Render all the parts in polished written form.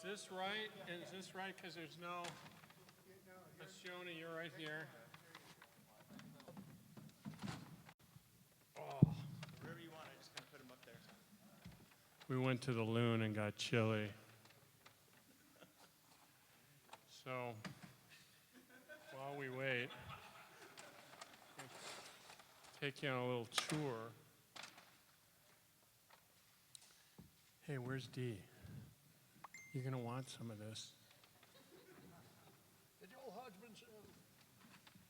this right? Is this right? Because there's no. Shona, you're right here. Oh. Wherever you want, I just kind of put them up there. We went to the Loon and got chili. So, while we wait, take you on a little tour. Hey, where's Dee? You're going to want some of this.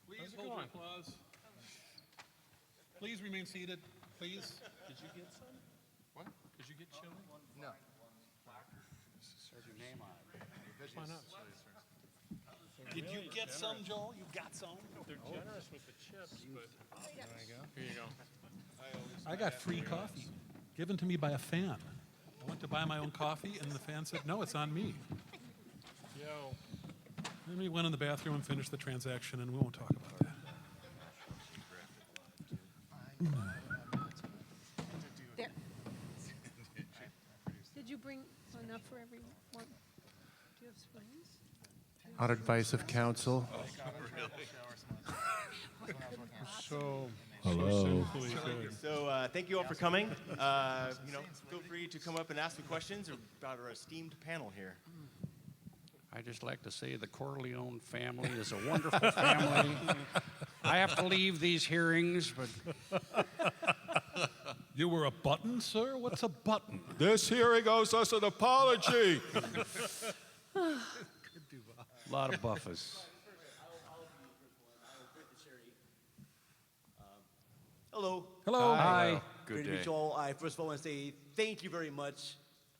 Please hold your applause. Please remain seated. Please. Did you get some? What? Did you get chili? No. There's your name on it. Why not? Did you get some, Joel? You got some? They're generous with the chips, but There you go. here you go. I got free coffee given to me by a fan. I went to buy my own coffee, and the fan said, no, it's on me. Yo. Then we went in the bathroom and finished the transaction, and we won't talk about that. There. Did you bring enough for everyone? Do you have spoons? On advice of counsel. So, Hello. simply good. So thank you all for coming. Feel free to come up and ask me questions about our esteemed panel here. I just like to say the Corleone family is a wonderful family. I have to leave these hearings, but You were a button, sir? What's a button? This hearing owes us an apology. a lot of buffers. Hello. Hello. Hi. Good to meet you all. I first of all want to say thank you very much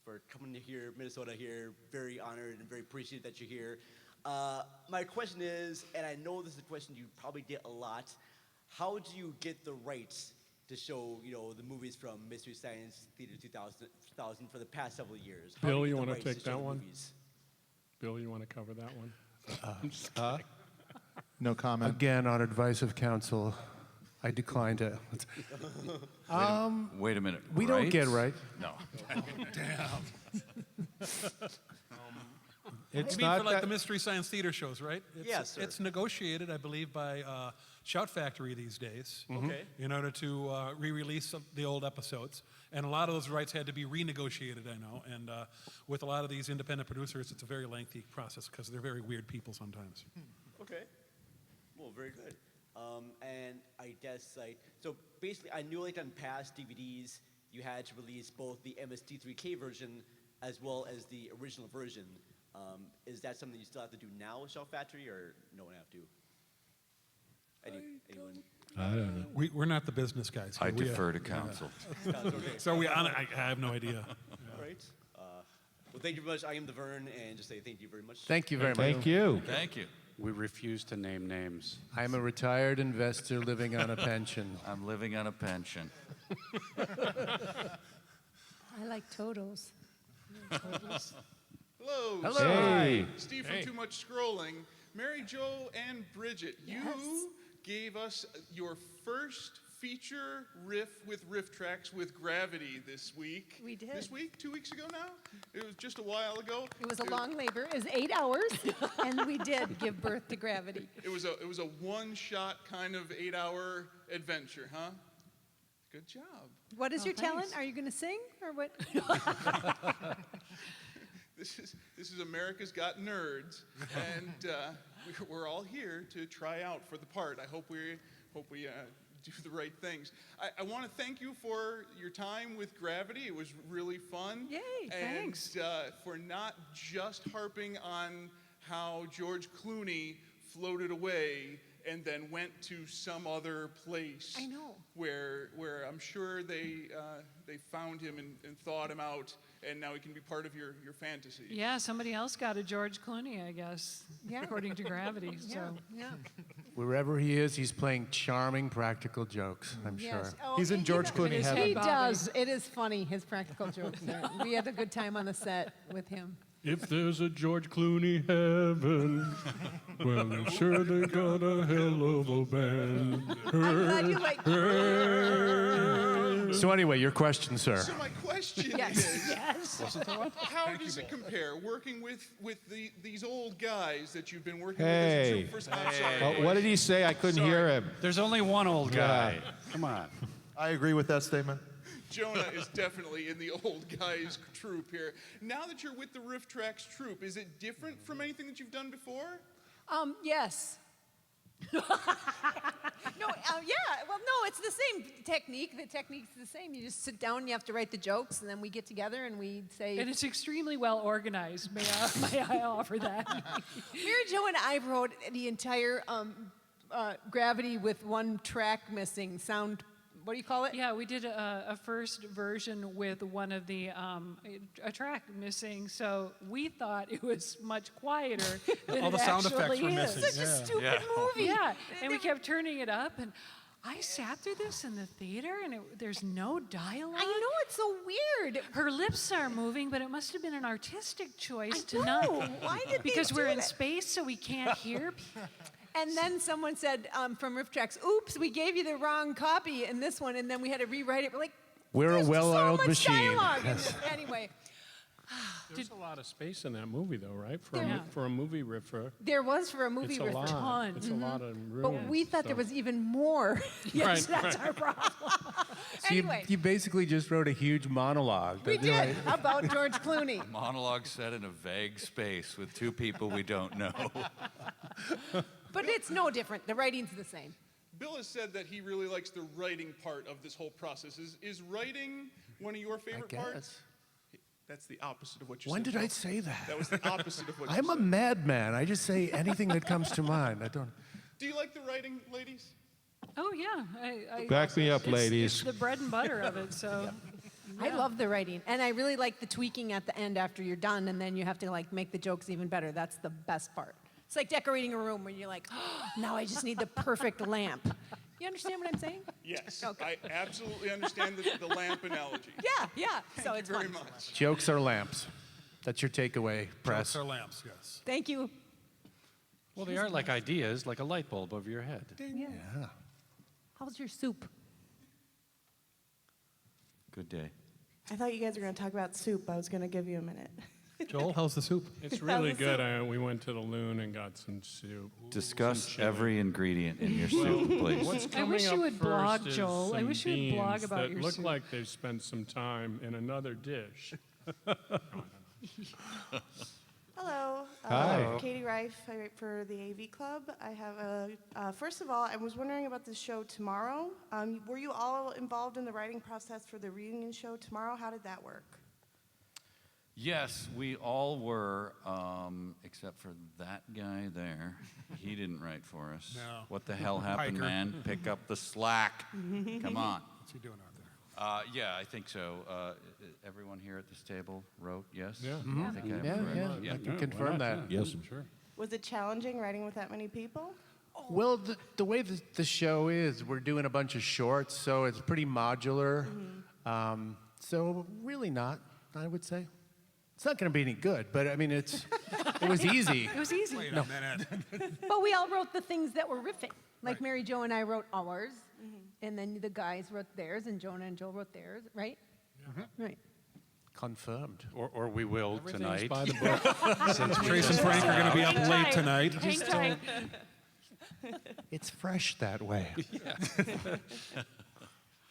for coming to here, Minnesota here. Very honored and very appreciative that you're here. My question is, and I know this is a question you probably get a lot, how do you get the rights to show, the movies from Mystery Science Theater 2000 for the past several years? How do Bill, get you the wanna rights take show that the one? movies? Bill, you want to cover that one? No comment. Again, on advice of counsel, I decline to. Wait a minute. We don't get right. No. It's You mean not for, like that- the Mystery Science Theater shows, right? It's, Yes, sir. It's negotiated, I believe, by Shout Factory these days Okay. in order to re-release the old episodes. And a lot of those rights had to be renegotiated, I know. And with a lot of these independent producers, it's a very lengthy process because they're very weird people sometimes. Okay. Well, very good. And I guess, so basically, I knew, on past DVDs, you had to release both the MST3K version as well as the original version. Is that something you still have to do now with Shout Factory, or no one have to? Anyone? I don't know. We're not the business guys. I Here. We, defer to counsel. Okay. So I have no idea. All right. Well, thank you very much. I am the Vern, and just say thank you very much. Thank you very much. Thank you. Thank you. We refuse to name names. I'm a retired investor living on a pension. I'm living on a pension. I like Totos. Hello. Hello. Steve. Hey. Steve from Too Much Scrolling. Mary Jo and Bridget, you gave us your first feature riff with Rifftrax with Gravity this week. We did. This week? 2 weeks ago now? It was just a while ago. It was a long labor. It was 8 hours, and we did give birth to Gravity. It was a one-shot kind of 8-hour adventure, huh? Good job. What is your talent? thanks. Are you going to sing, or what? This is America's Got Nerds, and we're all here to try out for the part. I hope we do the right things. I want to thank you for your time with Gravity. It was really fun. Yay, thanks. And for not just harping on how George Clooney floated away and then went to some other place. I know. Where I'm sure they found him and thawed him out, and now he can be part of your fantasy. Yeah, somebody else got a George Clooney, I guess, Yeah. according to Gravity. So. Yeah. Wherever he is, he's playing charming practical jokes, I'm Yes. sure. Oh, He's in George Clooney He heaven. does. It is funny, his practical jokes. We had a good time on the set with him. If there's a George Clooney heaven, well, I'm sure they got a hell of a band. I'm glad you like. So anyway, your question, sir. So my question Yes. is, Yes. how does it compare working with these old guys that you've been working Hey. with? First, I'm sorry. What did he say? I couldn't hear him. There's only one old guy. Come on. I agree with that statement. Jonah is definitely in the old guys troupe here. Now that you're with the Rifftrax troupe, is it different from anything that you've done before? Yes. No, yeah. Well, no, it's the same technique. The technique's the same. You just sit down, you have to write the jokes, and then we get together and we say. And it's extremely well organized. May I offer that? Mary Jo and I wrote the entire Gravity with one track missing. Sound. What do you call it? Yeah, we did a first version with one of the a track missing, so we thought it was much quieter than All it the sound effects actually were is. missing. Such a Yeah. stupid movie. Yeah, and we kept turning it up, and I sat through this in the theater, and there's no dialogue. I know, it's so weird. Her lips are moving, but it must have been an artistic choice to I not. know. Why did they Because do we're in that? space, so we can't hear. And then someone said from Rifftrax, "Oops, we gave you the wrong copy in this one," and then we had to rewrite it. We're like, We're a "There's well-oiled so much machine." dialogue in this." Anyway, There's a lot of space in that movie, though, right? Yeah. For a movie riffer, there was for a movie it's a with lot. ton. It's a lot of room. but we thought there was even more. Yes, Right, that's our problem. So Anyway. you basically just wrote a huge monologue. We did about George Clooney. Monologue set in a vague space with two people we don't know. But it's no different. The writing's the same. Bill has said that he really likes the writing part of this whole process. Is writing one of your favorite parts? That's the opposite of what you When said. did I Bill. say that? That was the opposite of what you I'm a said. madman. I just say anything that comes to mind. I don't. Do you like the writing, ladies? Oh yeah, Back me up, it's ladies. the bread and butter of it. So I love the writing, and I really like the tweaking at the end after you're done, and then you have to like make the jokes even better. That's the best part. It's like decorating a room where you're like, oh, now I just need the perfect lamp. You understand what I'm saying? Yes. Okay. I absolutely understand the lamp analogy. Yeah. So Thank it's you very fun. much. Jokes are lamps. That's your takeaway, press. Jokes are lamps, yes. Thank you. Well, they are like ideas, like a light bulb over your head. Yeah. How's your soup? Good day. I thought you guys were going to talk about soup. I was going to give you a minute. Joel, how's the soup? It's really good. We went to the Loon and got some soup. Discuss chili. every ingredient in your soup, please. What's I coming wish you up would blog, first is Joel. I some wish you would blog beans about that your look soup. like they've spent some time in another dish. Hello. Hi. Katie Reif. I write for the AV Club. I have a. First of all, I was wondering about the show tomorrow. Were you all involved in the writing process for the reunion show tomorrow? How did that work? Yes, we all were, except for that guy there. He didn't write for us. No. What the hell happened, Hiker. man? Pick up the slack. Come on. What's he doing out there? Yeah, I think so. Everyone here at this table wrote yes? Yeah. I think I have correct. I can confirm that. Yes. Sure. Was it challenging writing with that many people? Well, the way the show is, we're doing a bunch of shorts, so it's pretty modular. So really not, I would say. It's not going to be any good, but I mean, it was easy. It was easy. Wait a minute. But we all wrote the things that were riffing. Like Mary Jo and I wrote ours, and then the guys wrote theirs, and Jonah and Joel wrote theirs, right? Right. Confirmed. Or we will Everything's tonight. by the book. Trace and Frank are going to be up Hang late tight. tonight. Hang tight. It's fresh that way.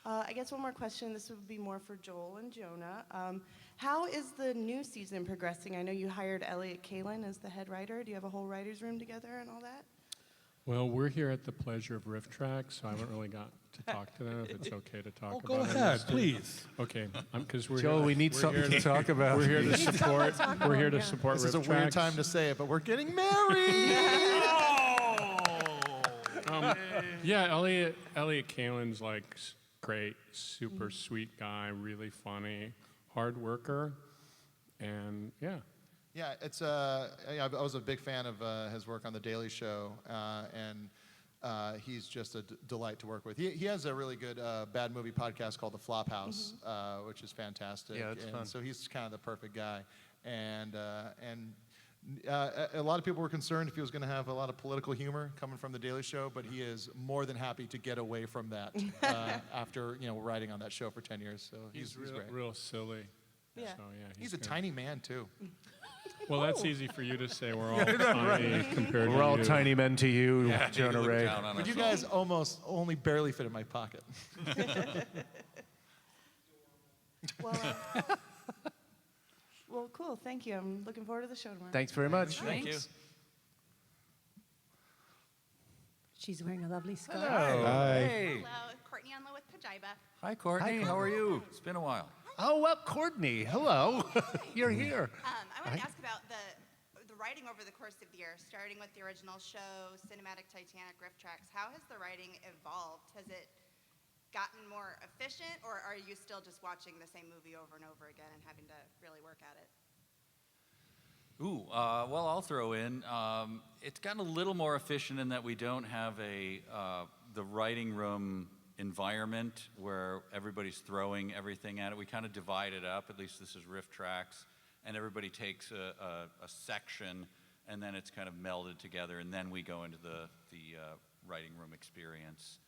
I guess one more question. This would be more for Joel and Jonah. How is the new season progressing? I know you hired Elliot Kalin as the head writer. Do you have a whole writer's room together and all that? Well, we're here at the pleasure of Rifftrax, so I haven't really got to talk to them. If it's okay to talk Go about it. ahead, please. Okay, because we're Joel, here. we need we're something here to talk about. We're here to need something to support. talk We're here about, to yeah. support This is a Rifftrax. weird time to say it, but we're getting married. Yeah, Elliot Kalin's like great, super sweet guy, really funny, hard worker, and yeah. Yeah, it's I was a big fan of his work on The Daily Show, and he's just a delight to work with. He has a really good bad movie podcast called The Flophouse, which is fantastic. Yeah, it's and fun. So he's kind of the perfect guy. A lot of people were concerned if he was going to have a lot of political humor coming from The Daily Show, but he is more than happy to get away from that after writing on that show for 10 years. So he's great. real silly. Yeah. So, yeah, He's a good. tiny man too. Well, that's easy for you to say. We're all tiny compared to We're all you. tiny men to you, Yeah, Jonah look Ray. down on But you ourselves. guys almost only barely fit in my pocket. Well, cool. Thank you. I'm looking forward to the show tomorrow. Thanks very much. Thank you. She's wearing a lovely scarf. Hey. Hello, Courtney Unlow with Pajiba. Hi, Courtney. How are you? It's been a while. Oh, well, Courtney, hello. You're here. I want to ask about the writing over the course of the year, starting with the original show, Cinematic Titanic, Rifftrax. How has the writing evolved? Has it gotten more efficient, or are you still just watching the same movie over and over again and having to really work at it? Ooh, well, I'll throw in. It's gotten a little more efficient in that we don't have the writing room environment where everybody's throwing everything at it. We kind of divide it up. At least this is Rifftrax, and everybody takes a section, and then it's kind of melded together, and then we go into the writing room experience,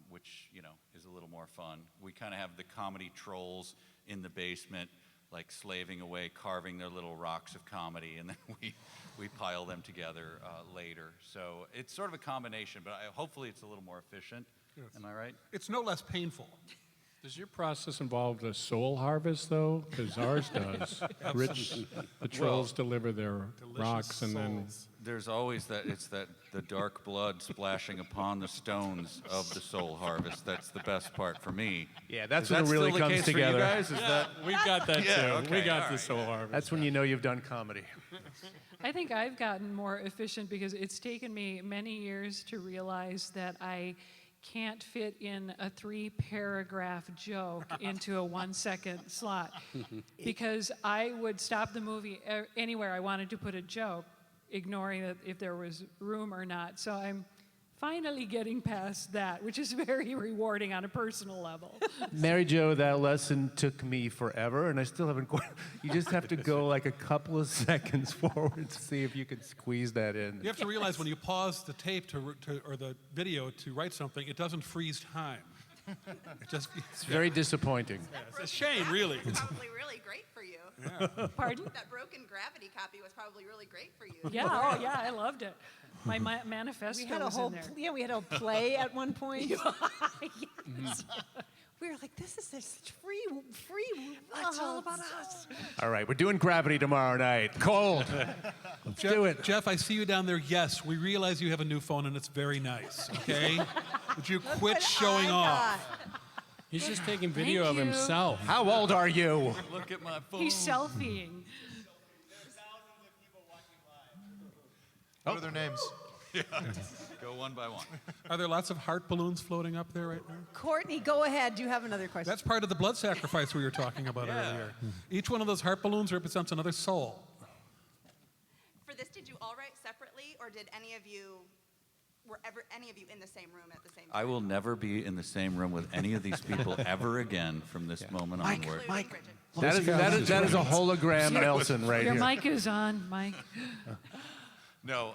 which is a little more fun. We kind of have the comedy trolls in the basement, like slaving away, carving their little rocks of comedy, and then we pile them together later. So it's sort of a combination, but hopefully it's a little more efficient. Yes. Am I right? It's no less painful. Does your process involve a soul harvest, though? Because ours does. The trolls deliver their rocks, and then There's always that, it's the dark blood splashing upon the stones of the soul harvest. That's the best part for me. Yeah, that's Is when that it really still the comes case for you together. guys? Is that we got that Yeah, too. okay, We got all the right. soul harvest. That's when you know you've done comedy. I think I've gotten more efficient because it's taken me many years to realize that I can't fit in a 3-paragraph joke into a 1-second slot. Because I would stop the movie anywhere I wanted to put a joke, ignoring that if there was room or not. So I'm finally getting past that, which is very rewarding on a personal level. Mary Jo, that lesson took me forever, and I still haven't quite. You just have to go like a couple of seconds forward to see if you can squeeze that in. You have to realize when you pause the tape or the video to write something, it doesn't freeze time. It's very disappointing. It's a shame, really. That's probably really great for you. Yeah. Pardon? That broken gravity copy was probably really great for you. Yeah, oh yeah, I loved it. My manifesto We had a was whole in there. we had a play at one point. Yes. We were like, this is such free. It's all about us. All right, we're doing Gravity tomorrow night. Cold. Let's do it. Jeff, I see you down there. Yes, we realize you have a new phone and it's very nice, okay? Would you quit showing off? He's just taking video of you. himself. How old are you? Look at my phone. He's selfieing. What are their names? Go one by one. Are there lots of heart balloons floating up there right now? Courtney, go ahead. Do you have another question? That's part of the blood sacrifice we were talking about earlier. Each one of those heart balloons represents another soul. For this, did you all write separately, or did any of you, were ever any of you in the same room at the same time? I will never be in the same room with any of these people ever again from this moment onward. Including Bridget. That is a hologram Nelson right Your here. mic is on, Mike. No,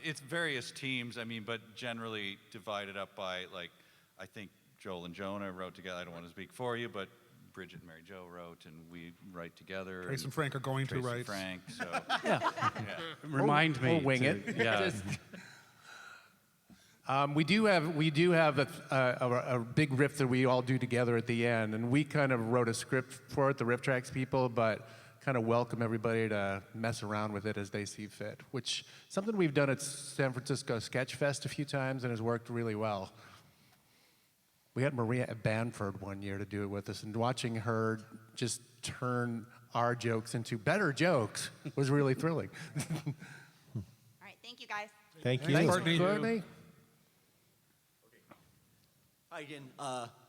it's various teams. I mean, but generally divided up by, like, I think Joel and Jonah wrote together. I don't want to speak for you, but Bridget and Mary Jo wrote, and we write together. Trace and Frank are going to Trace write. and Frank, so. Remind me. Or wing to- it. Yeah. We do have a big riff that we all do together at the end, and we kind of wrote a script for it, the Rifftrax people, but kind of welcome everybody to mess around with it as they see fit, which something we've done at San Francisco Sketch Fest a few times and has worked really well. We had Maria Banford one year to do it with us, and watching her just turn our jokes into better jokes was really thrilling. All right, thank you guys. Thank you. Thanks, Courtney. Hi again,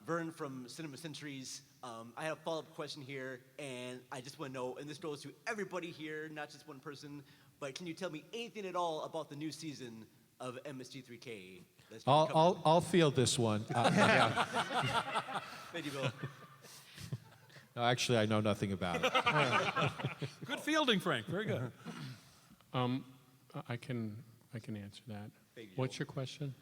Vern from Cinema Centuries. I have a follow-up question here, and I just want to know, and this goes to everybody here, not just one person, but can you tell me anything at all about the new season of MSG3K? that's coming? I'll field this one. Thank you, Bill. Actually, I know nothing about it. Good fielding, Frank. Very good. I can answer that. Thank you, What's Joel. your question?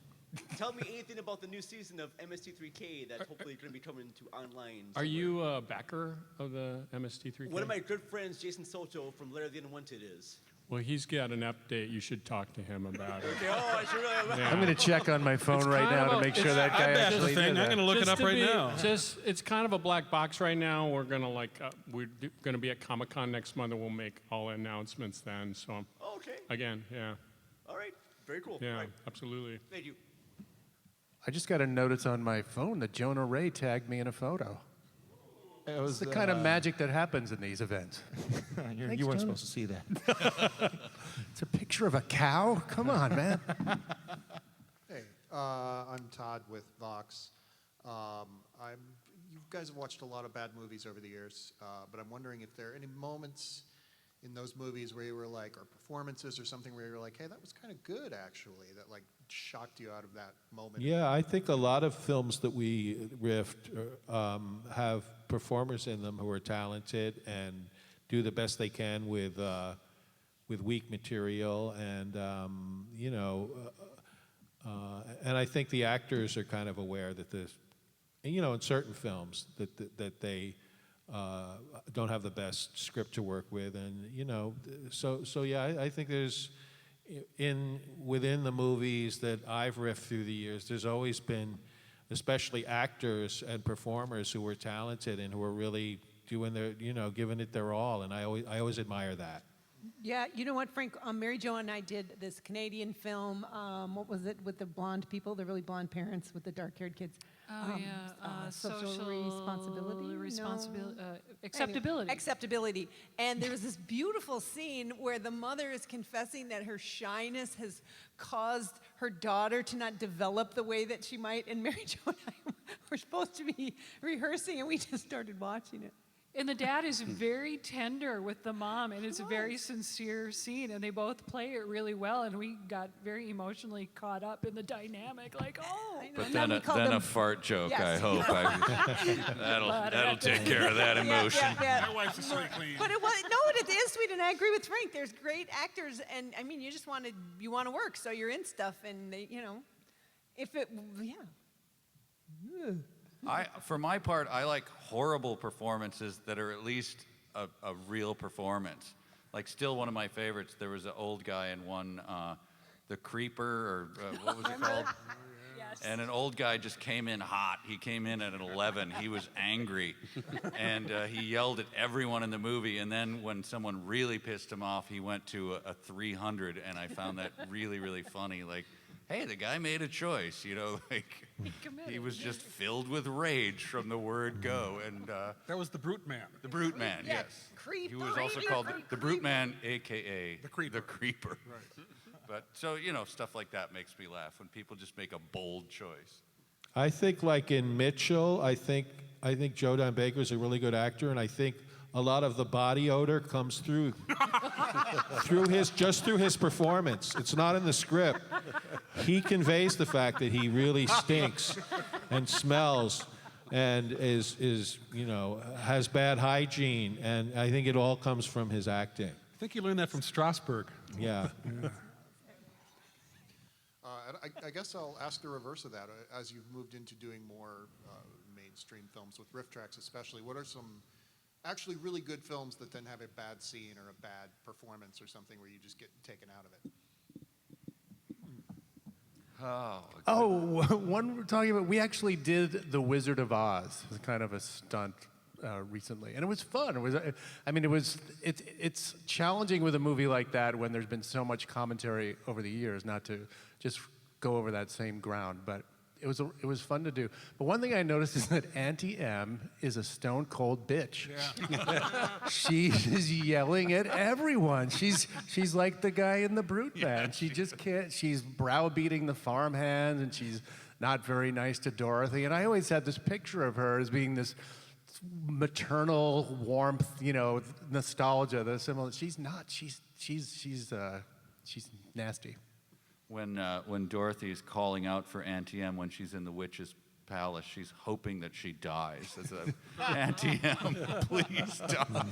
Tell me anything about the new season of MST3K that's hopefully going to be coming to online. Are somewhere. you a backer of the MST3K? One of my good friends, Jason Soto from Larry the Unwanted, is. Well, he's got an update. You should talk to him about it. Oh, I should really. Yeah. I'm going to check on my phone right now to make sure that guy actually did I'm that. going to look it up right now. It's kind of a black box right now. We're gonna we're gonna be at Comic-Con next month, and we'll make all announcements then. So Oh, okay. again, yeah, All right. Very cool. yeah, All right. absolutely. Thank you. I just got a notice on my phone that Jonah Ray tagged me in a photo. It was It's the kind of magic that happens in these events. you Thanks, weren't Jonah. supposed to see that. It's a picture of a cow? Come on, man. Hey, I'm Todd with Vox. You guys have watched a lot of bad movies over the years, but I'm wondering if there are any moments in those movies where you were like, or performances or something where you were like, hey, that was kind of good actually, that like shocked you out of that moment. Yeah, I think a lot of films that we riffed have performers in them who are talented and do the best they can with weak material, and and I think the actors are kind of aware that in certain films that they don't have the best script to work with, and so yeah, I think there's within the movies that I've riffed through the years, there's always been, especially actors and performers who were talented and who were really doing their, giving it their all, and I always admire that. Yeah, you know what, Frank? Mary Jo and I did this Canadian film. What was it with the blonde people, the really blonde parents with the dark-haired kids? Oh, yeah. Social responsibility? Acceptability. Anyway, acceptability. And there was this beautiful scene where the mother is confessing that her shyness has caused her daughter to not develop the way that she might. And Mary Jo and I were supposed to be rehearsing, and we just started watching it. And the dad is very tender with the mom, and it's a very sincere scene, and they both play it really well, and we got very emotionally caught up in the dynamic, like, oh. But then a fart joke, Yes. I hope. That'll take care of that emotion. My wife's a sweet queen. But it is sweet, and I agree with Frank. There's great actors, and I mean, you want to work, so you're in stuff, and they, For my part, I like horrible performances that are at least a real performance. Like, still one of my favorites, there was an old guy in one, The Creeper, or what was it called? Yes. And an old guy just came in hot. He came in at an 11. He was angry. And he yelled at everyone in the movie. And then when someone really pissed him off, he went to a 300. And I found that really, really funny. Like, hey, the guy made a choice, he was just filled with rage from the word go, and That was the Brute Man. the Brute Man, Yeah, yes. Creeper, He was also called the Brute Man, a.k.a. The Creeper. The Creeper. Right. But, so, stuff like that makes me laugh, when people just make a bold choice. I think, like in Mitchell, I think Joe Don Baker's a really good actor, and I think a lot of the body odor comes through through his performance. It's not in the script. He conveys the fact that he really stinks and smells and is has bad hygiene, and I think it all comes from his acting. I think you learned that from Strasbourg. Yeah. I guess I'll ask the reverse of that. As you've moved into doing more mainstream films with Rifftrax especially, what are some actually really good films that then have a bad scene or a bad performance or something where you just get taken out of it? One we're talking about, we actually did The Wizard of Oz. It was kind of a stunt recently, and it was fun. It's challenging with a movie like that when there's been so much commentary over the years not to just go over that same ground, but it was fun to do. But one thing I noticed is that Auntie M is a stone cold bitch. Yeah. She is yelling at everyone. She's like the guy in the Brute Man. She just can't. She's browbeating the farmhands, and she's not very nice to Dorothy. And I always had this picture of her as being this maternal warmth, nostalgia. The similar. She's not. She's nasty. When Dorothy's calling out for Auntie M when she's in the witch's palace, she's hoping that she dies. As a Auntie Em, please die.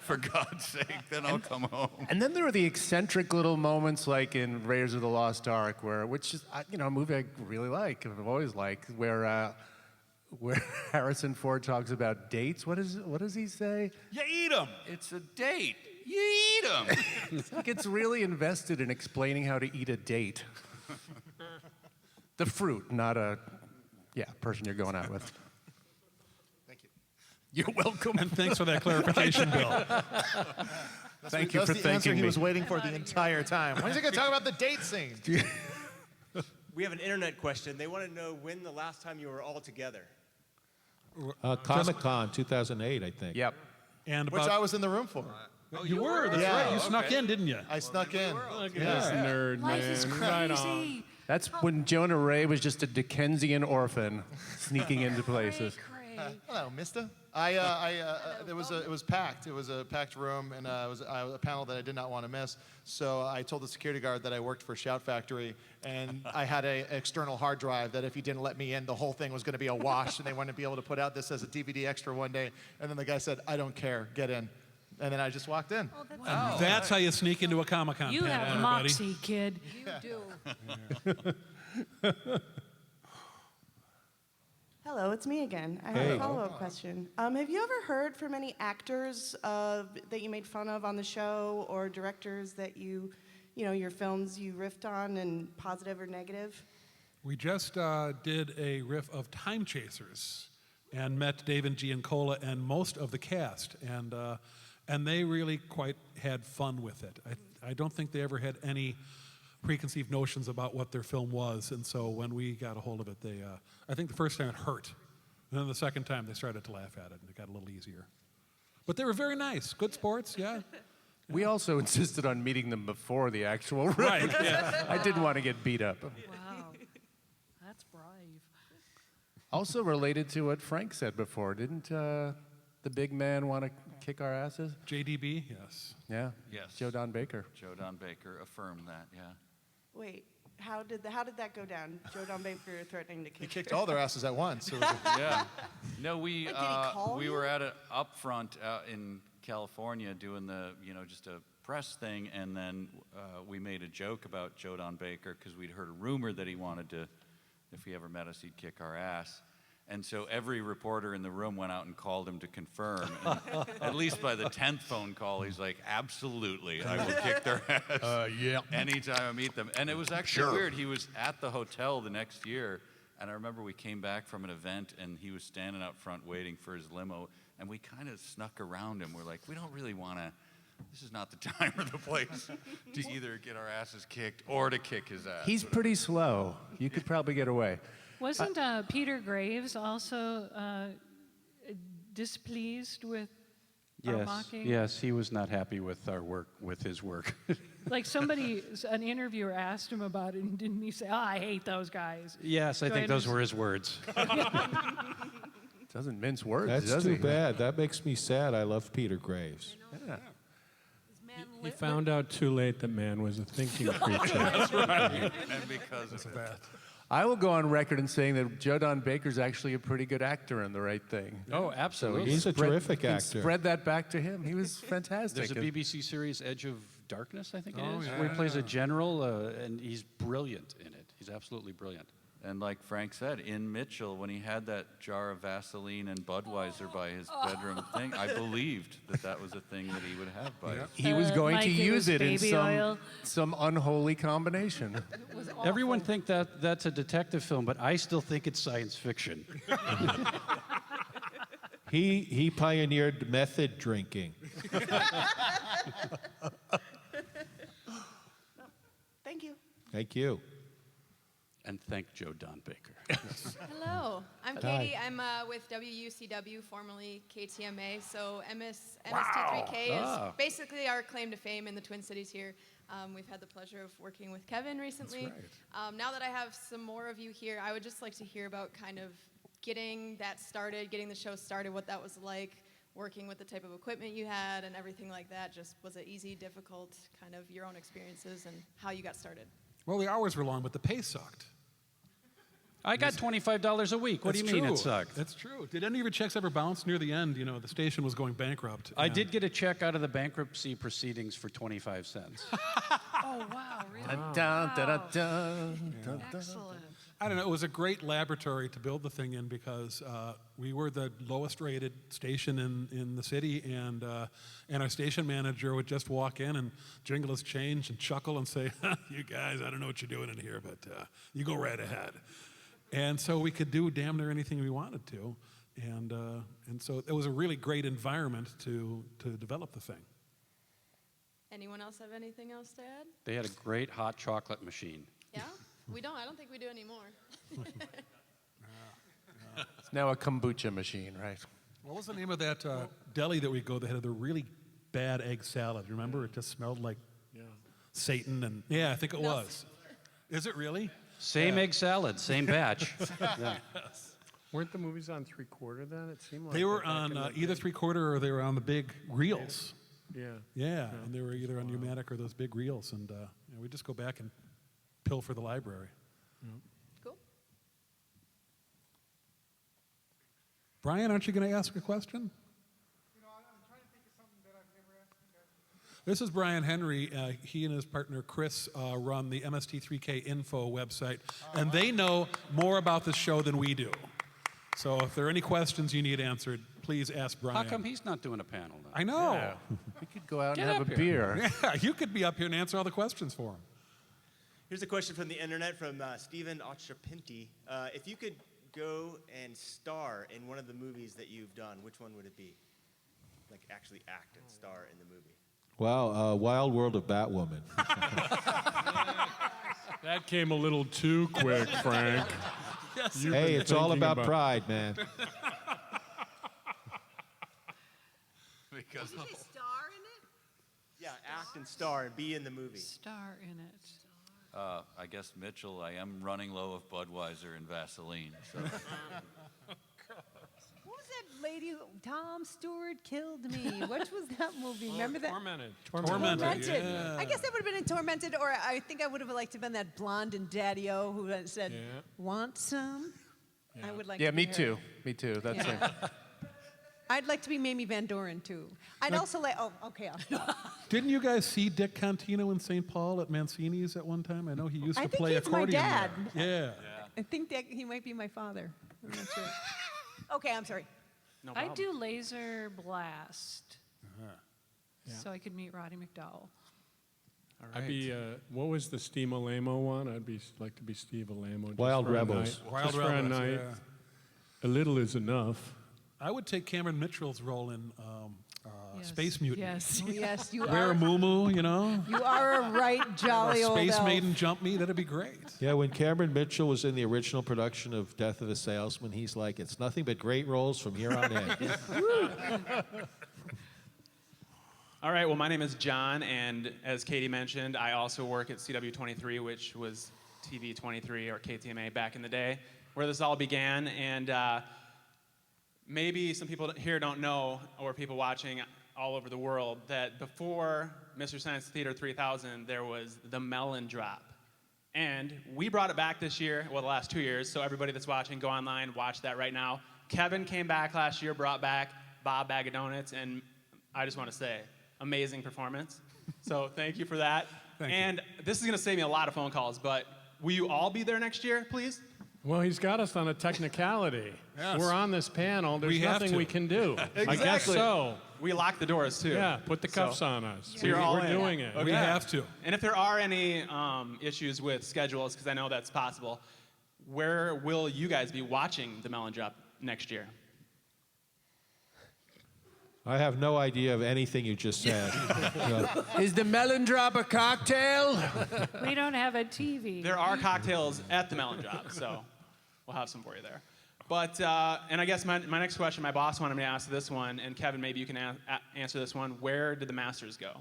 For God's sake, then I'll come home. And then there were the eccentric little moments like in Raiders of the Lost Ark, which is a movie I really like, I've always liked, where Harrison Ford talks about dates. What does he say? You eat them. It's a date. You eat them. It's like it's really invested in explaining how to eat a date. The fruit, not a person you're going out with. Thank you. You're welcome. And thanks for that clarification, Bill. Thank you for That's the answer thanking he me. was waiting for the entire time. When's he going to talk about the date scene? We have an internet question. They want to know when the last time you were all together. Comic-Con 2008, I think. Yep. And Which I was in the room for. Oh, you were. That's right. You snuck in, didn't you? I snuck in. This nerd, Life man. is Right on. crazy. That's when Jonah Ray was just a Dickensian orphan sneaking into places. Hello, mister. It was packed. It was a packed room, and it was a panel that I did not want to miss. So I told the security guard that I worked for Shout Factory, and I had an external hard drive that if he didn't let me in, the whole thing was going to be a wash, and they wouldn't be able to put out this as a DVD extra one day. And then the guy said, "I don't care, get in." And then I just walked in. And that's how you sneak into a Comic-Con You panel, have everybody. moxie, kid. You do. Hello, it's me again. I have Hey. a follow-up question. Have you ever heard from any actors that you made fun of on the show, or directors that your films you riffed on, and positive or negative? We just did a riff of Time Chasers and met David Giancola and most of the cast, and they really quite had fun with it. I don't think they ever had any preconceived notions about what their film was, and so when we got a hold of it, I think the first time it hurt, and then the second time they started to laugh at it, and it got a little easier. But they were very nice, good sports, yeah. We also insisted on meeting them before the actual riff. Right, yeah. I didn't want to get beat up. Wow, that's brave. Also related to what Frank said before, didn't the big man want to kick our asses? JDB, yes. Yeah. Yes. Joe Don Baker. Joe Don Baker affirmed that, yeah. Wait, how did that go down? Joe Don Baker threatening to kick. He kicked all their asses at once. It was Yeah. No, we Like, did he call we you? were at an upfront out in California doing just a press thing, and then we made a joke about Joe Don Baker because we'd heard a rumor that he wanted to, if he ever met us, he'd kick our ass. And so every reporter in the room went out and called him to confirm. And at least by the 10th phone call, he's like, absolutely, I will kick their ass anytime I meet them. And it was actually weird. He was at the hotel the next year, and I remember we came back from an event, and he was standing out front waiting for his limo, and we kind of snuck around him. We're like, we don't really want to, this is not the time or the place to either get our asses kicked or to kick his ass. He's pretty slow. You could probably get away. Wasn't Peter Graves also displeased with our mocking? Yes, he was not happy with our work, with his work. Like an interviewer asked him about it, and didn't he say, I hate those guys? Yes, I So think I those just- were his words. Doesn't mince words, That's does too he? bad. That makes me sad. I love Peter Graves. Yeah. You found out too late that man was a thinking creature. That's right. And because of that. I will go on record in saying that Joe Don Baker's actually a pretty good actor in The Right Thing. Oh, absolutely. He's a terrific you can actor. Spread that back to him. He was fantastic. There's a BBC series, Edge of Darkness, I think it is, yeah. where he plays a general, and he's brilliant in it. He's absolutely brilliant. And like Frank said, in Mitchell, when he had that jar of Vaseline and Budweiser by his bedroom thing, I believed that was a thing that he would have by his. He was going Like to it use was it in baby oil. some unholy combination. Everyone think that's a detective film, but I still think it's science fiction. He pioneered method drinking. Thank you. Thank you. And thank Joe Don Baker. Hello, I'm Katie. I'm with WUCW, formerly KTMA. So MST3K is basically our claim to fame in the Twin Cities here. We've had the pleasure of working with Kevin recently. That's Now that I have some more of you here, I would just like to hear about kind of getting that started, getting the show started, what that was like, working with the type of equipment you had and everything like that. Just was it easy, difficult, kind of your own experiences and how you got started? Well, the hours were long, but the pay sucked. I got $25 a week. What do you mean it sucked? That's true. Did any of your checks ever bounce near the end? You know, the station was going bankrupt. I did get a check out of the bankruptcy proceedings for 25 cents. Oh, wow, really? Excellent. I don't know. It was a great laboratory to build the thing in because we were the lowest rated station in the city, and our station manager would just walk in and jingle his change and chuckle and say, "You guys, I don't know what you're doing in here, but you go right ahead." And so we could do damn near anything we wanted to, and so it was a really great environment to develop the thing. Anyone else have anything else to add? They had a great hot chocolate machine. Yeah? We don't. I don't think we do anymore. It's now a kombucha machine, right? What was the name of that deli that we go that had the really bad egg salad? Remember? It just smelled like Satan, and I think it was. Is it really? Same egg salad, same batch. Yeah. Weren't the movies on 3/4 then? It seemed like They were back in on the either day. 3/4 or they were on the big reels. Yeah. Yeah, and they were either on pneumatic or those big reels, and we just go back and pilfer the library. Cool. Brian, aren't you going to ask a question? This is Brian Henry. He and his partner Chris run the MST3K Info website, and they know more about this show than we do. So if there are any questions you need answered, please ask Brian. How come he's not doing a panel then? I know. Yeah. We could go out Get and have up a here. beer. Yeah, you could be up here and answer all the questions for him. Here's a question from the internet from Stephen Ochapinti. If you could go and star in one of the movies that you've done, which one would it be? Like actually act and star in the movie. Wow, Wild World of Batwoman. That came a little too quick, Frank. You've Hey, been it's all thinking about pride, man. Did you say star in it? Yeah, act and star and be in the movie. Star in it. I guess Mitchell, I am running low of Budweiser and Vaseline. So. What was that lady? Tom Stewart Killed Me. What was that movie? Remember that? Tormented. Tormented, yeah. I guess that would have been in Tormented, or I think I would have liked to have been that blonde in Daddy-O who said, "Want some?" I would like. Yeah, to be me her. too. Me too. That's it. I'd like to be Mamie Van Doren too. I'd also like. Oh, okay. I'll stop. Didn't you guys see Dick Contino in St. Paul at Mancini's at one time? I know he used I to think play he's my accordion dad. there. Yeah. I think that he might be my father. I'm not sure. Okay, I'm sorry. No I'd do Laser Blast. So I could meet Roddy McDowell. All right. I'd be, what was the Steve Alamo one? I'd like to be Steve Alamo. just Wild for a Rebels. night. Wild Just for a Rebels, night. yeah. A little is enough. I would take Cameron Mitchell's role in Space Mutant. Yes. Oh, yes, you Wear are. a muumuu, you know? You are a right jolly old Space elf. Maiden jump me, that'd be great. Yeah, when Cameron Mitchell was in the original production of Death of a Salesman, he's like, it's nothing but great roles from here on in. All right, well, my name is John, and as Katie mentioned, I also work at CW23, which was TV23 or KTMA back in the day, where this all began. And maybe some people here don't know, or people watching all over the world, that before Mr. Science Theater 3000, there was the Melon Drop. And we brought it back this year, well, the last 2 years, so everybody that's watching, go online, watch that right now. Kevin came back last year, brought back Bob Bag of Donuts, and I just want to say, amazing performance. So thank you for that. Thank you. This is going to save me a lot of phone calls, but will you all be there next year, please? Well, he's got us on a technicality. Yes. We're on this panel. There's We have nothing to. we can do. I guess Exactly. so. We lock the doors, too. Yeah, put the cuffs on us. So you're all We're in. doing it. We have to. And if there are any issues with schedules, because I know that's possible, where will you guys be watching the Melon Drop next year? I have no idea of anything you just said. Is the Melon Drop a cocktail? We don't have a TV. There are cocktails at the Melon Drop, so we'll have some for you there. But, and I guess my next question, my boss wanted me to ask this one, and Kevin, maybe you can answer this one. Where did the masters go?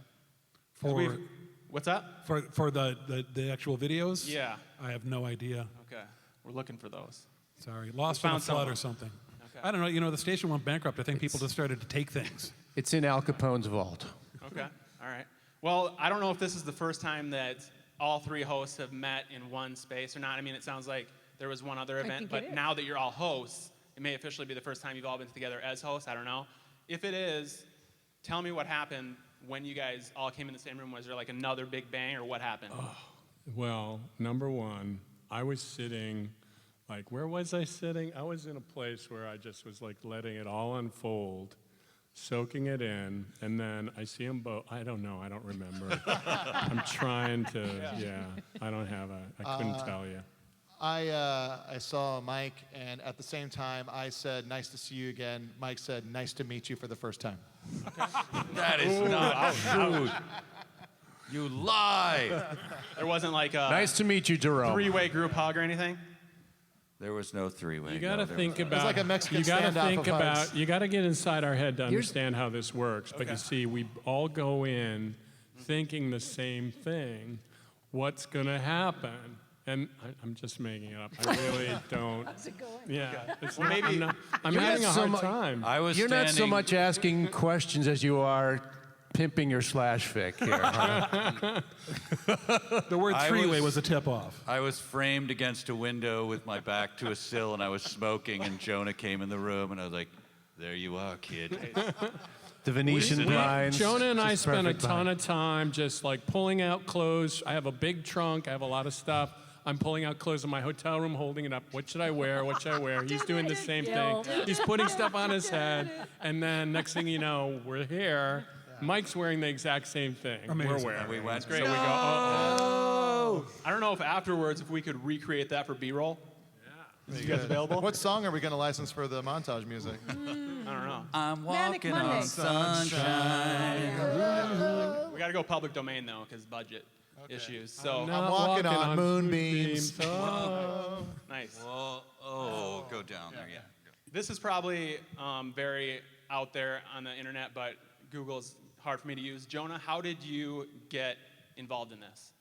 What's up? For the actual videos? Yeah. I have no idea. Okay, we're looking for those. Sorry, lost We in a found flood some. or something. Okay. I don't know. You know, the station went bankrupt. I think people just started to take things. It's in Al Capone's vault. Okay, all right. Well, I don't know if this is the first time that all three hosts have met in one space or not. I mean, it sounds like there was one other think event, it but is. now that you're all hosts, it may officially be the first time you've all been together as hosts. I don't know. If it is, tell me what happened when you guys all came in the same room. Was there like another big bang, or what happened? Well, number one, I was sitting, like, where was I sitting? I was in a place where I just was like letting it all unfold, soaking it in, and then I see them both. I don't know, I don't remember. I'm trying to, I don't have I couldn't tell you. I saw Mike, and at the same time, I said, "Nice to see you again." Mike said, "Nice to meet you for the first time." That is not true. You lie. There wasn't like a Nice to meet you, Jerome. three-way group hug or anything? There was no three-way. You got to think It was about. like a Mexican you got to standoff think of about. hugs. You got to get inside our head to understand how this works. But you see, we all go in thinking the same thing. What's going to happen? And I'm just making it up. I really don't. How's it going? Yeah. It's Well, not, maybe- I'm You're having a not so hard mu- time. I was You're not so standing- much asking questions as you are pimping your slash fic here. Huh? The word I three-way was a tip-off. I was framed against a window with my back to a sill, and I was smoking, and Jonah came in the room, and I was like, there you are, kid. The Venetian blinds. Jonah and I just spent a perfect ton blind. of time just like pulling out clothes. I have a big trunk. I have a lot of stuff. I'm pulling out clothes in my hotel room, holding it up. What should I wear? What should I wear? He's doing the same thing. He's putting stuff on his head. And then next thing you know, we're here. Mike's wearing the exact same thing. Amazing. We're wearing. And we went, So we go, uh-oh. I don't know if afterwards, if we could recreate that for B-roll. Yeah. Is you guys available? What song are we going to license for the montage music? I don't know. I'm Manic walking Monday. on sunshine. We got to go public domain, though, because budget issues. So, Not I'm walking on moonbeams. moonbeams. Oh. nice. Whoa, oh, go down there, yeah. This is probably very out there on the internet, but Google's hard for me to use. Jonah, how did you get involved in this?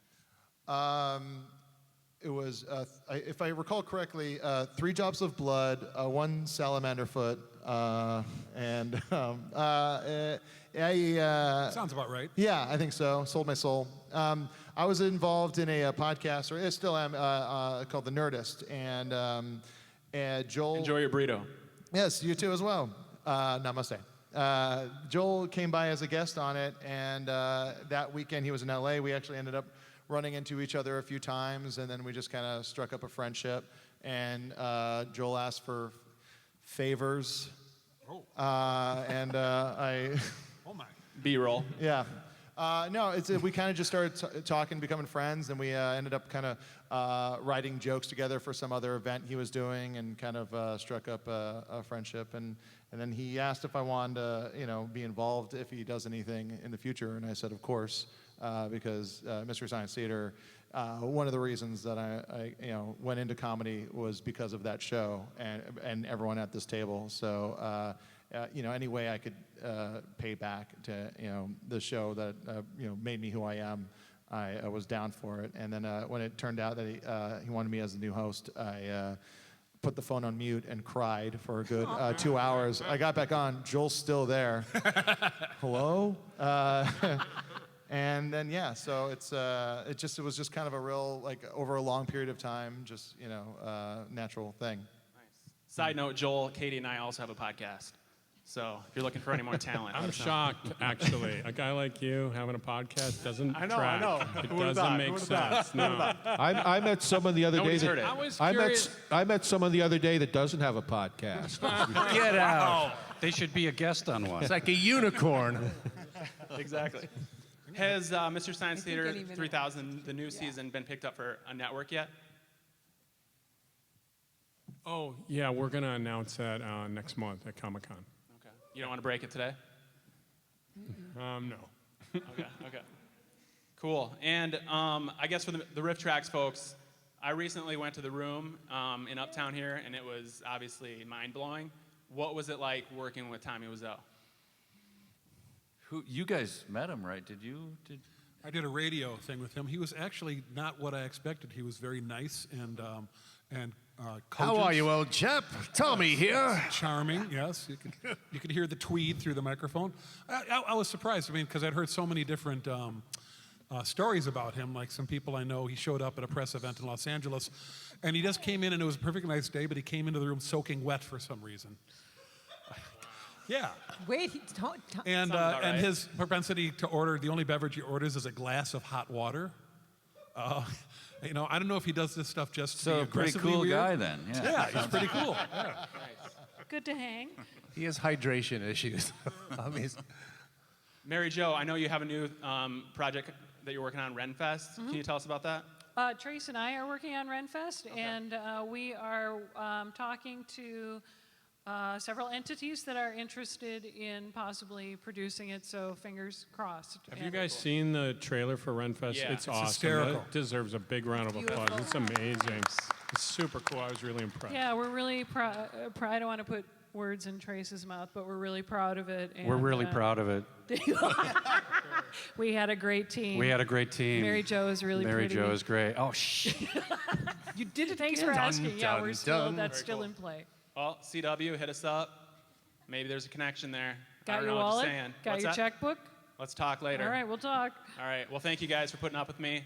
It was, if I recall correctly, 3 drops of blood, 1 salamander foot, and Sounds about right. yeah, I think so. Sold my soul. I was involved in a podcast, or I still am, called The Nerdist, and Joel. Enjoy your burrito. Yes, you too as well. Namaste. Joel came by as a guest on it, and that weekend he was in LA. We actually ended up running into each other a few times, and then we just kind of struck up a friendship. And Joel asked for favors, and I. Oh my. B-roll. Yeah. No, we kind of just started talking, becoming friends, and we ended up kind of writing jokes together for some other event he was doing, and kind of struck up a friendship. And then he asked if I wanted to, be involved if he does anything in the future, and I said, of course, because Mystery Science Theater. One of the reasons that I went into comedy was because of that show and everyone at this table. So. Any way I could pay back to the show that made me who I am, I was down for it. And then when it turned out that he wanted me as the new host, I put the phone on mute and cried for a good 2 hours. I got back on. Joel's still there. Hello. And then so it was just kind of a real over a long period of time, just natural thing. Nice. Side note, Joel, Katie, and I also have a podcast. So if you're looking for any more talent, let I'm us know. shocked, actually. A guy like you having a podcast doesn't I know, track. I know. It Who would've doesn't thought? make Who would've thought? sense. No. I met someone the other day Nobody's that heard it. I was I curious. met someone the other day that doesn't have a podcast. Get out. They should be a guest on one. It's like a unicorn. Exactly. Has Mr. Science think Theater anyone- 3000, the new season, been picked up for a network yet? Oh, yeah, we're going to announce that next month at Comic-Con. Okay. You don't want to break it today? No. Okay. Cool. And I guess for the Rifftrax folks, I recently went to the room in Uptown here, and it was obviously mind-blowing. What was it like working with Tommy Wiseau? You guys met him, right? Did I did a radio thing with him. He was actually not what I expected. He was very nice and How are you, old chap? Tommy here. Charming, yes. You could hear the tweed through the microphone. I was surprised. I mean, because I'd heard so many different stories about him. Like some people I know, he showed up at a press event in Los Angeles, and he just came in, and it was a perfect nice day, but he came into the room soaking wet for some reason. Yeah. Wait, don't. And his propensity to order, the only beverage he orders is a glass of hot water. You know, I don't know if he does this stuff just to be So a pretty aggressively cool weird. guy then. Yeah, he's pretty cool. Yeah. Good to hang. He has hydration issues. Obviously. Mary Jo, I know you have a new project that you're working on, Renfest. Can you tell us about that? Trace and I are working on Renfest, and we are talking to several entities that are interested in possibly producing it, so fingers crossed. Have you guys seen the trailer for Renfest? Yeah. It's It's awesome. hysterical. It deserves a big round of applause. It's amazing. It's super cool. I was really impressed. Yeah, we're really proud. I don't want to put words in Trace's mouth, but we're really proud of it. And, We're really proud of it. We had a great team. We had a great team. Mary Jo is really Mary pretty. Jo is great. Oh, shh. You did it. Thanks for Dun, asking. Yeah, dun, we're still. dun. That's Very still cool. in play. Well, CW, hit us up. Maybe there's a connection there. I Got don't your know, wallet? Just saying. Got What's your that? checkbook? Let's talk later. All right, we'll talk. All right. Well, thank you guys for putting up with me.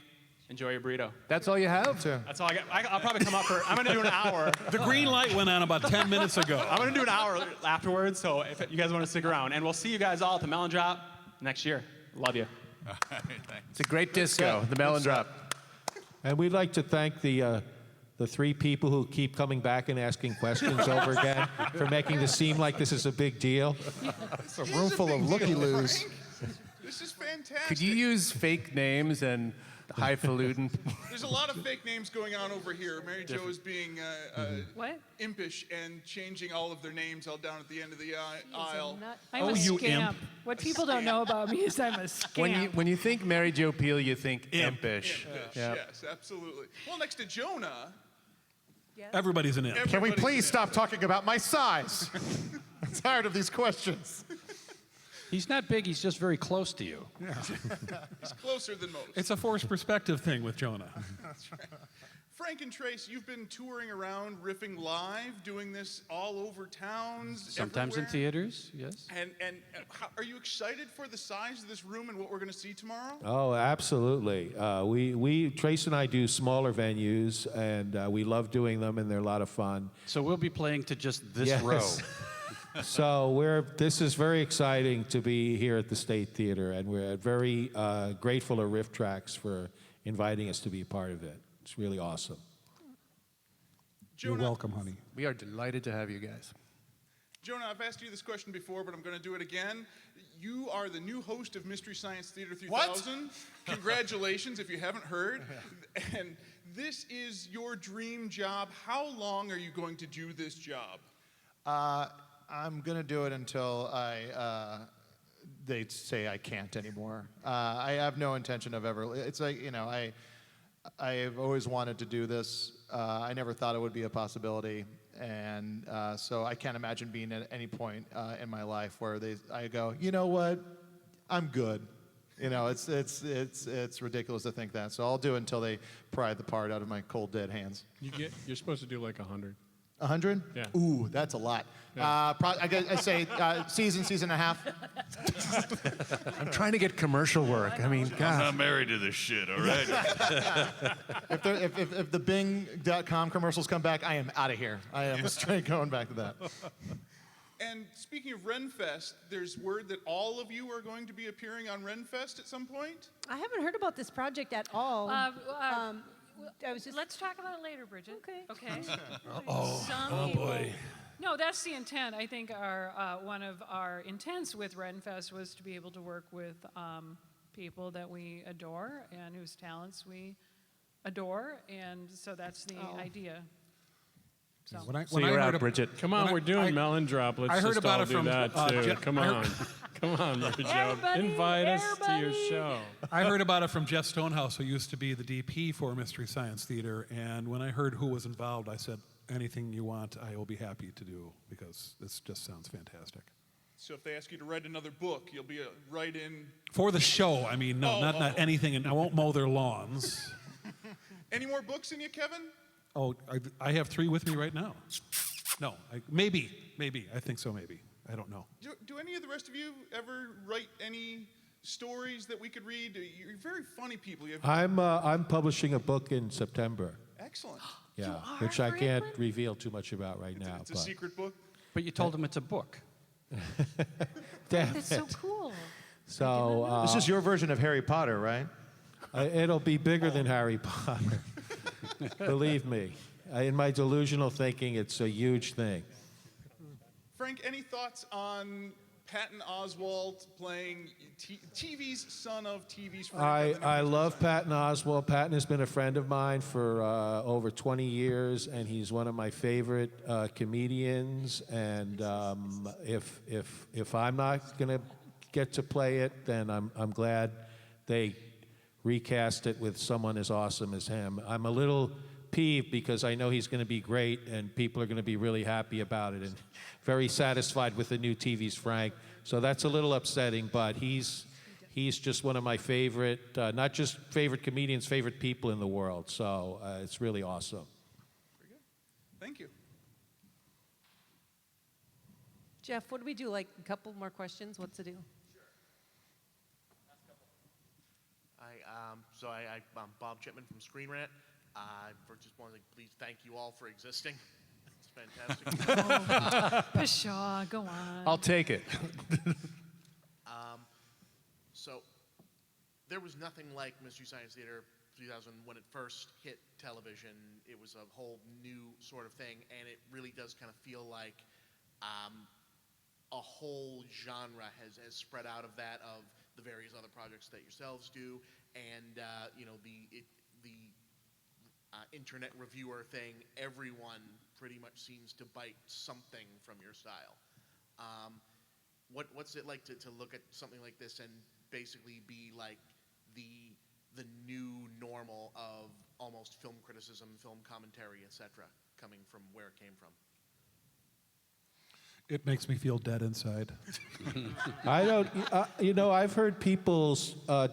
Enjoy your burrito. That's all you have? That's all I got. I'll probably come up for. I'm going to do an hour. The green light went on about 10 minutes ago. I'm going to do an hour afterwards, so if you guys want to stick around. And we'll see you guys all at the Melon Drop next year. Love you. It's a great disco, the Melon Drop. And we'd like to thank the three people who keep coming back and asking questions over again for making this seem like this is a big deal. It's a room full of looky-loos. This is fantastic. Could you use fake names and highfalutin? There's a lot of fake names going on over here. Mary Jo is being What? impish and changing all of their names all down at the end of the aisle. I'm a scamp. What people don't know about me is I'm a scamp. When you think Mary Jo Peel, you think impish. Impish, Yeah. yes, absolutely. Well, next to Jonah. Everybody's an imp. Can we Everybody's please an stop talking about my size? I'm tired of these questions. He's not big. He's just very close to you. He's closer than most. It's a forced perspective thing with Jonah. That's right. Frank and Trace, you've been touring around, riffing live, doing this all over towns. Sometimes in everywhere. theaters, yes. And are you excited for the size of this room and what we're going to see tomorrow? Oh, absolutely. We Trace and I do smaller venues, and we love doing them, and they're a lot of fun. So we'll be playing to just this Yes. row. So this is very exciting to be here at the State Theater, and we're very grateful to Rifftrax for inviting us to be a part of it. It's really awesome. You're welcome, honey. We are delighted to have you guys. Jonah, I've asked you this question before, but I'm going to do it again. You are the new host of Mystery Science Theater 3000. Congratulations, if you haven't heard. And this is your dream job. How long are you going to do this job? I'm going to do it until they say I can't anymore. I have no intention of ever. It's like, you know, I've always wanted to do this. I never thought it would be a possibility. And so I can't imagine being at any point in my life where I go, you know what, I'm good. You know, it's ridiculous to think that. So I'll do it until they pry the part out of my cold, dead hands. You're supposed to do like 100. 100? Yeah. Ooh, that's a lot. Yeah. I say season and a half. I'm trying to get commercial work. I mean, I'm God. not married to this shit, all right? If the Bing.com commercials come back, I am out of here. I am straight going back to that. And speaking of Renfest, there's word that all of you are going to be appearing on Renfest at some point? I haven't heard about this project at all. I was just. Let's talk about it later, Bridget. Okay. Oh, Some oh boy. No, that's the intent. I think our one of our intents with Renfest was to be able to work with people that we adore and whose talents we adore, and so that's the idea. So. So you're out, Bridget. Come on, we're doing Melon Drop. Let's I heard just about all it do from, that too. Come on. Come on, Mary Jo. Everybody, Invite us to your show. I heard about it from Jeff Stonehouse, who used to be the DP for Mystery Science Theater, and when I heard who was involved, I said, anything you want, I will be happy to do, because this just sounds fantastic. So if they ask you to write another book, you'll be a write-in. For the show, I mean, no, not anything, and I won't mow their lawns. Any more books in you, Kevin? Oh, I have 3 with me right now. No, maybe. I think so, maybe. I don't know. Do any of the rest of you ever write any stories that we could read? You're very funny people. You have I'm publishing a book in September. excellent. Yeah, which I can't reveal too much about right now. It's a secret book. But you told him it's a book. Damn That's so it. cool. So This is your version of Harry Potter, right? it'll be bigger than Harry Potter. Believe me. In my delusional thinking, it's a huge thing. Frank, any thoughts on Patton Oswalt playing TV's son of TV's Frank? I love Patton Oswalt. Patton has been a friend of mine for over 20 years, and he's one of my favorite comedians. And if I'm not going to get to play it, then I'm glad they recast it with someone as awesome as him. I'm a little peeved because I know he's going to be great, and people are going to be really happy about it and very satisfied with the new TV's Frank. So that's a little upsetting, but he's just one of my favorite, not just favorite comedians, favorite people in the world. So it's really awesome. Very good. Thank you. Jeff, what do we do? Like a couple more questions? What's the deal? I'm Bob Chipman from Screen Rant. I just wanted to please thank you all for existing. It's fantastic. Pshaw, go on. I'll take it. So there was nothing like Mystery Science Theater 3000 when it first hit television. It was a whole new sort of thing, and it really does kind of feel like a whole genre has spread out of that, of the various other projects that yourselves do, and the internet reviewer thing. Everyone pretty much seems to bite something from your style. What's it like to look at something like this and basically be like the new normal of almost film criticism, film commentary, etc., coming from where it came from? It makes me feel dead inside. I don't, I've heard people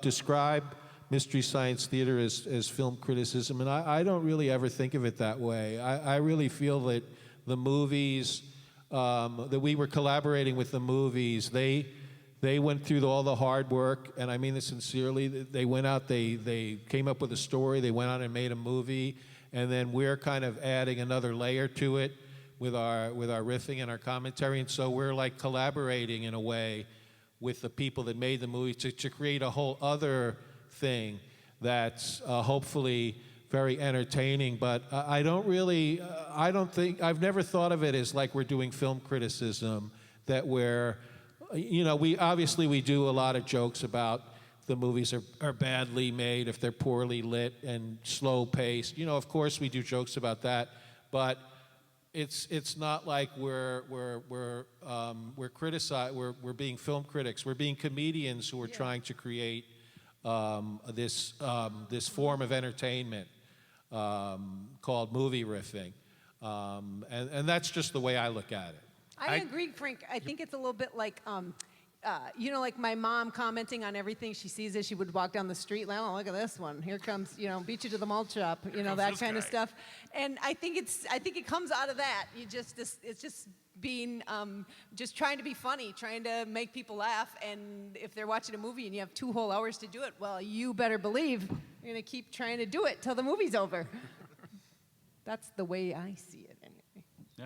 describe Mystery Science Theater as film criticism, and I don't really ever think of it that way. I really feel that the movies, that we were collaborating with the movies, they went through all the hard work, and I mean this sincerely. They went out, they came up with a story, they went out and made a movie, and then we're kind of adding another layer to it with our riffing and our commentary, and so we're like collaborating in a way with the people that made the movie to create a whole other thing that's hopefully very entertaining. But I don't think, I've never thought of it as like we're doing film criticism, that we're, we do a lot of jokes about the movies are badly made, if they're poorly lit and slow paced. Of course we do jokes about that, but it's not like we're being film critics. We're being comedians who are trying to create this form of entertainment called movie riffing, and that's just the way I look at it. I agree, Frank. I think it's a little bit like, like my mom commenting on everything she sees as she would walk down the street. Like, oh, look at this one. Here comes, beat you to the malt shop. That kind of stuff. And I think it comes out of that. It's just being, just trying to be funny, trying to make people laugh. And if they're watching a movie and you have 2 whole hours to do it, well, you better believe you're gonna keep trying to do it till the movie's over. That's the way I see it, anyway. Yeah,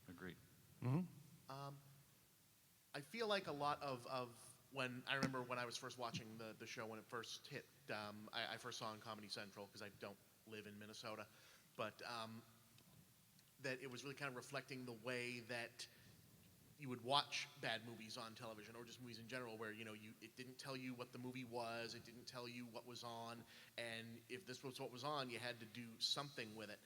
agreed. Mm-hmm. I feel like a lot of I remember when I was first watching the show when it first hit, I first saw it on Comedy Central because I don't live in Minnesota, but that it was really kind of reflecting the way that you would watch bad movies on television, or just movies in general, where it didn't tell you what the movie was, it didn't tell you what was on, and if this was what was on, you had to do something with it.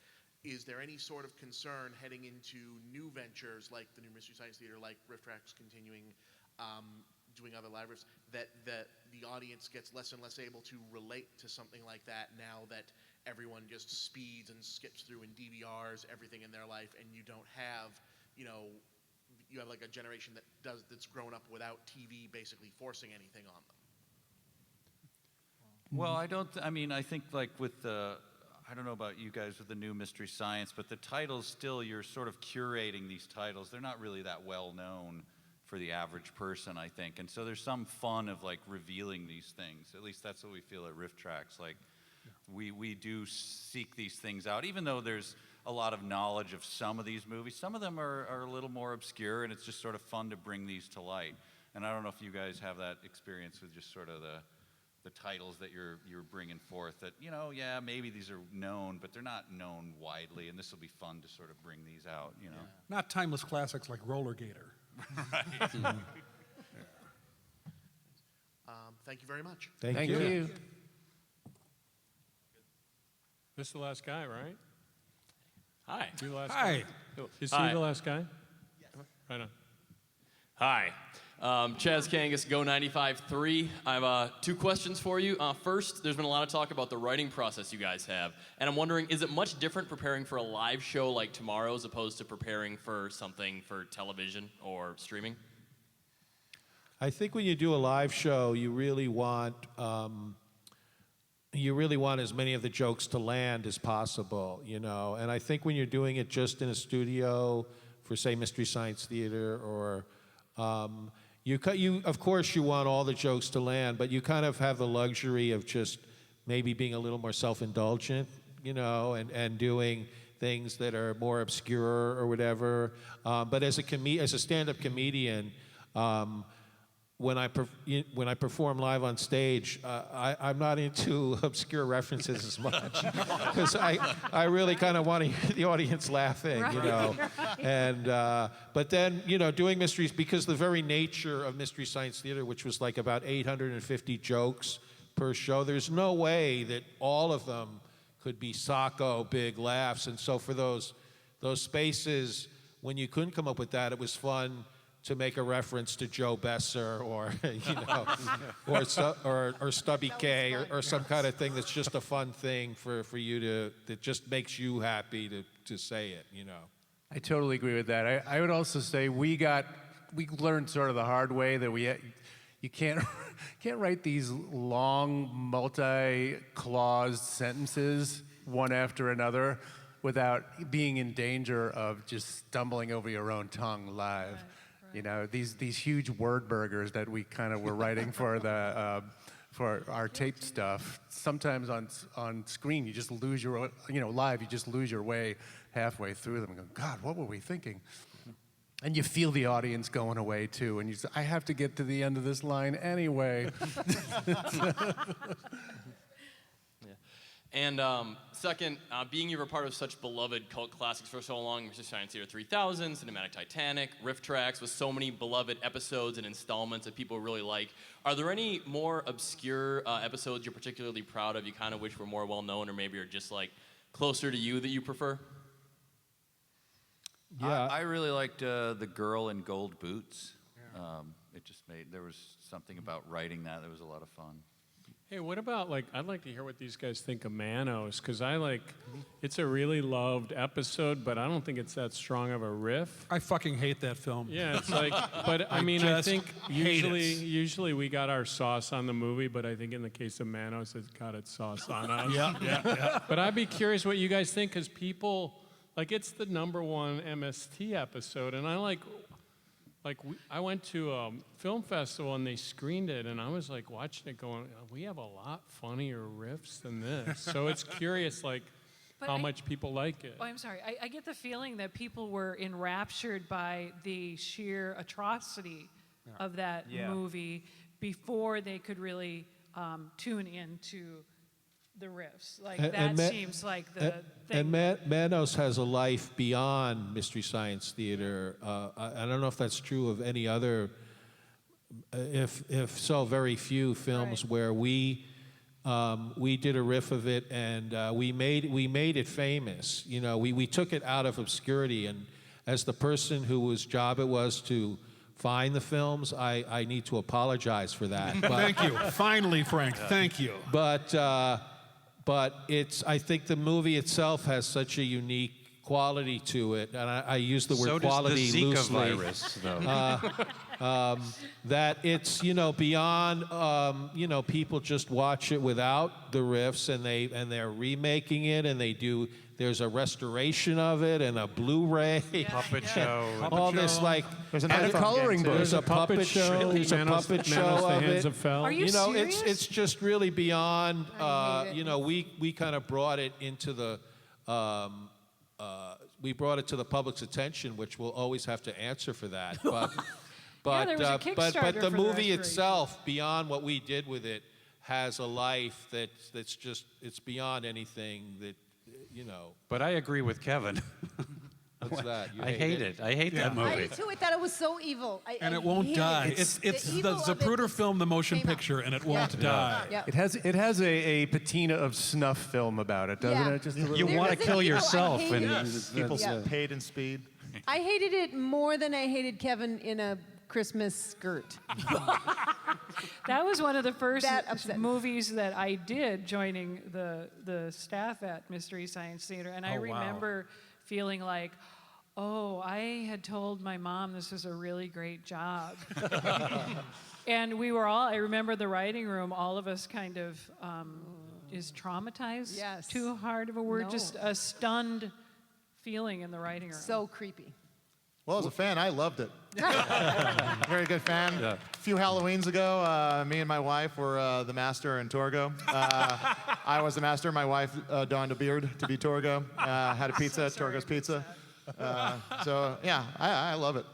Is there any sort of concern heading into new ventures like the new Mystery Science Theater, like Rifftrax continuing, doing other live riffs, that the audience gets less and less able to relate to something like that now that everyone just speeds and skips through and DVRs everything in their life, and you don't have, you have like a generation that's grown up without TV basically forcing anything on them? Well, I think like with the, I don't know about you guys with the new Mystery Science, but the titles still, you're sort of curating these titles. They're not really that well known for the average person, I think. And so there's some fun of like revealing these things. At least that's what we feel at Rifftrax. Like we do seek these things out, even though there's a lot of knowledge of some of these movies. Some of them are a little more obscure, and it's just sort of fun to bring these to light. And I don't know if you guys have that experience with just sort of the titles that you're bringing forth that, you know, yeah, maybe these are known, but they're not known widely, and this will be fun to sort of bring these out, you know. Not timeless classics like Roller Gator. Right. Thank you very much. Thank you. This is the last guy, right? Hi. You the last Hi. guy? Is Hi. he the last guy? Yes. Right on. Hi. Chaz Kangas, Go 95.3. I have 2 questions for you. First, there's been a lot of talk about the writing process you guys have, and I'm wondering, is it much different preparing for a live show like tomorrow as opposed to preparing for something for television or streaming? I think when you do a live show, you really want as many of the jokes to land as possible, you know. And I think when you're doing it just in a studio for, say, Mystery Science Theater, or you of course you want all the jokes to land, but you kind of have the luxury of just maybe being a little more self-indulgent, you know, and doing things that are more obscure or whatever. But as a stand-up comedian, when I perform live on stage, I'm not into obscure references as much because I really kind of want to hear the audience laughing, you know. And but then, you know, doing mysteries, because the very nature of Mystery Science Theater, which was like about 850 jokes per show, there's no way that all of them could be Sacco big laughs. And so for those spaces when you couldn't come up with that, it was fun to make a reference to Joe Besser, or you know, or Stubby K, or some kind of thing that's just a fun thing for you that just makes you happy to say it, you know. I totally agree with that. I would also say we learned sort of the hard way that you can't write these long multi-claused sentences one after another without being in danger of just stumbling over your own tongue live. Right. You know, these huge word burgers that we kind of were writing for for our tape stuff. Sometimes on screen you just lose your, you know, live you just lose your way halfway through them and go, God, what were we thinking? And you feel the audience going away too, and you say, I have to get to the end of this line anyway. And second, being you were part of such beloved cult classics for so long, Mystery Science Theater 3000, Cinematic Titanic, Rifftrax, with so many beloved episodes and installments that people really like, are there any more obscure episodes you're particularly proud of, you kind of wish were more well-known, or maybe are just like closer to you that you prefer? Yeah, I really liked The Girl in Gold Boots. It just there was something about writing that was a lot of fun. Hey, what about, like, I'd like to hear what these guys think of Manos, because it's a really loved episode, but I don't think it's that strong of a riff. I fucking hate that film. Yeah, it's like, but I mean, I think usually we got our sauce on the movie, but I think in the case of Manos, it's got its sauce on us. Yeah. But I'd be curious what you guys think, because people, like, it's the #1 MST episode, and I went to a film festival and they screened it, and I was like watching it going, we have a lot funnier riffs than this. So it's curious, like, how much people like it. Oh, I'm sorry. I get the feeling that people were enraptured by the sheer atrocity of that movie before they could really tune into the riffs. Like, seems like the thing. And Manos has a life beyond Mystery Science Theater. I don't know if that's true of any other, if so, very few films where we did a riff of it, and we made it famous. You know, we took it out of obscurity, and as the person whose job it was to find the films, I need to apologize for that. But, thank you. Finally, Frank, thank you. But I think the movie itself has such a unique quality to it, and I use the word quality loosely. So does the Zika virus, though. That it's, you know, beyond, you know, people just watch it without the riffs, and they're remaking it, and they do there's a restoration of it and a Blu-ray. Puppet show. All this like There's another coloring book. There's a puppet show. There's a puppet show of it. Are you know, serious? it's just really beyond. You know, we kind of brought it into the. We brought it to the public's attention, which we'll always have to answer for that. But there was a but Kickstarter the for the movie restoration. itself, beyond what we did with it, has a life that's just it's beyond anything that you know. But I agree with Kevin. What's that? You I hate it. I hate that movie. I did too. I thought it was so evil. And I it won't hated die. it. It's The the evil of it Zapruder just film, the motion came out. picture, and it won't die. Yeah. It has a patina of snuff film about it, doesn't Yeah. it? Just a little. You There want to was an kill evil- I yourself, hated and it. People Yeah. paid in speed. I hated it more than I hated Kevin in a Christmas skirt. That was one of the first That upset me. movies that I did joining the staff at Mystery Science Theater. And I Oh, wow. remember feeling like, oh, I had told my mom this was a really great job. And we were all, I remember the writing room, all of us kind of, is traumatized Yes. too hard of a word? No. Just a stunned feeling in the writing room. So creepy. Well, as a fan, I loved it. Very good fan. A few Halloweens ago, me and my wife were the Master and Torgo. I was the Master. My wife donned a beard to be Torgo. Had a pizza at Torgo's Pizza. So, yeah, I love it.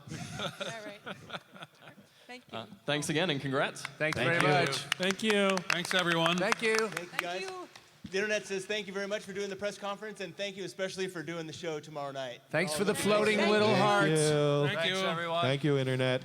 All right. Thank you. Thanks again and congrats. Thanks very much. Thank you. Thanks, everyone. Thank you. Thank you, guys. The internet says thank you very much for doing the press conference, and thank you especially for doing the show tomorrow night. Thanks All for the of you. floating little hearts. Thank you. Thanks, everyone. Thank you, Internet.